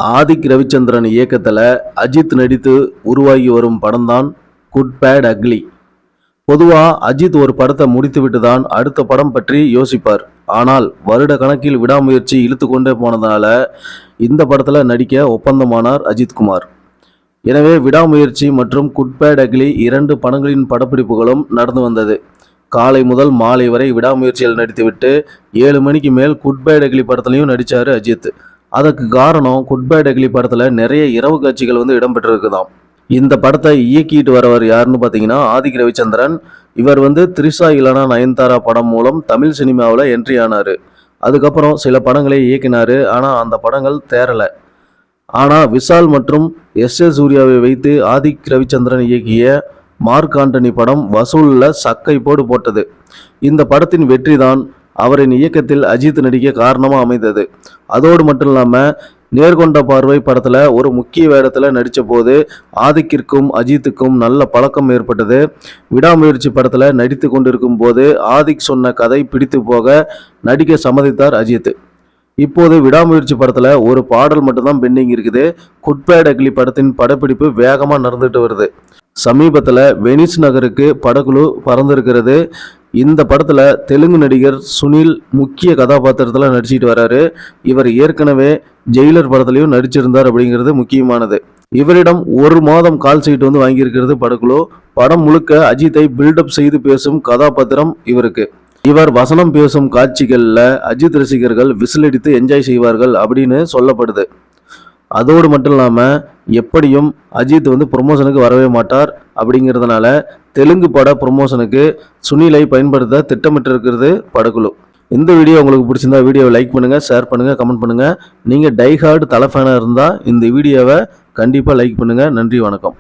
ஆதிக் ரவிச்சந்திரன் இயக்கத்தில் அஜித் நடித்து உருவாகி வரும் படம்தான் குட் பேட் அக்லி. பொதுவாக அஜித் ஒரு படத்தை முடித்துவிட்டு தான் அடுத்த படம் பற்றி யோசிப்பார். ஆனால் வருட கணக்கில் விடாமுயற்சி இழுத்து கொண்டே போனதால இந்த படத்தில் நடிக்க ஒப்பந்தமானார் அஜித்குமார். எனவே விடாமுயற்சி மற்றும் குட் பேட் அக்லி 2 படங்களின் படப்பிடிப்புகளும் நடந்து வந்தது. காலை முதல் மாலை வரை விடாமுயற்சியில் நடித்துவிட்டு 7 மணிக்கு மேல் குட் பேட் அக்லி படத்துலையும் நடித்தார் அஜித். அதுக்கு காரணம் குட் பேட் அக்லி படத்தில் நிறைய இரவு காட்சிகள் இடம்பெற்றிருக்குதாம். இந்த படத்தை இயக்கிட்டு வரவர் யாருன்னு பார்த்தீங்கன்னா ஆதிக் ரவிச்சந்திரன். இவர் த்ரிஷா இல்லனா நயன்தாரா படம் மூலம் தமிழ் சினிமாவில் என்ட்ரி ஆனார். அதுக்கப்புறம் சில படங்களை இயக்கினார். ஆனால் அந்த படங்கள் தேரலை. ஆனால் விஷால் மற்றும் எஸ். சூர்யாவை வைத்து ஆதிக் ரவிச்சந்திரன் இயக்கிய மார்க் ஆண்டனி படம் வசூலில் சக்கை போட்டது. இந்த படத்தின் வெற்றி தான் அவரின் இயக்கத்தில் அஜித் நடிக்க காரணமாக அமைந்தது. அதோடு மட்டும் இல்லாமல் நேர்கொண்ட பார்வை படத்தில் ஒரு முக்கிய வேடத்தில் நடித்த போது ஆதிக்கிற்கும் அஜித்துக்கும் நல்ல பழக்கம் ஏற்பட்டது. விடாமுயற்சி படத்தில் நடித்து கொண்டிருக்கும் போது ஆதிக் சொன்ன கதை பிடித்து போக நடிக்க சம்மதித்தார் அஜித். இப்போது விடாமுயற்சி படத்தில் ஒரு பாடல் மட்டும்தான் பெண்டிங் இருக்குது. குட் பேட் அக்லி படத்தின் படப்பிடிப்பு வேகமாக நடந்துட்டு வருது. சமீபத்தில் வெனிஸ் நகருக்கு படக்குழு பறந்திருக்கிறது. இந்த படத்தில் தெலுங்கு நடிகர் சுனில் முக்கிய கதாபாத்திரத்தில் நடிச்சிட்டு வராரு. இவர் ஏற்கனவே ஜெயிலர் படத்துலையும் நடிச்சிருந்தார் அப்படிங்கிறது முக்கியமானது. இவரிடம் 1 மாதம் கால் சீட்டு வாங்கியிருக்கிறது படக்குழு. படம் முழுக்க அஜித்தை பில்டப் செய்து பேசும் கதாபாத்திரம் இவருக்கு. இவர் வசனம் பேசும் காட்சிகளில் அஜித் ரசிகர்கள் விசிலடித்து என்ஜாய் செய்வார்கள் அப்படின்னு சொல்லப்படுது. அதோடு மட்டும் இல்லாமல் எப்படியும் அஜித் ப்ரொமோஷனுக்கு வரவே மாட்டார். அப்படிங்கிறதுனால தெலுங்கு பட ப்ரொமோஷனுக்கு சுனிலை பயன்படுத்த திட்டமிட்டிருக்கிறது படக்குழு. இந்த வீடியோ உங்களுக்கு பிடிச்சிருந்தா வீடியோவை லைக் பண்ணுங்கள், ஷேர் பண்ணுங்கள், கமெண்ட் பண்ணுங்கள். நீங்கள் டைஹார்டு தலை ஃபேனாக இருந்தால் இந்த வீடியோவை கண்டிப்பாக லைக் பண்ணுங்கள். நன்றி, வணக்கம்.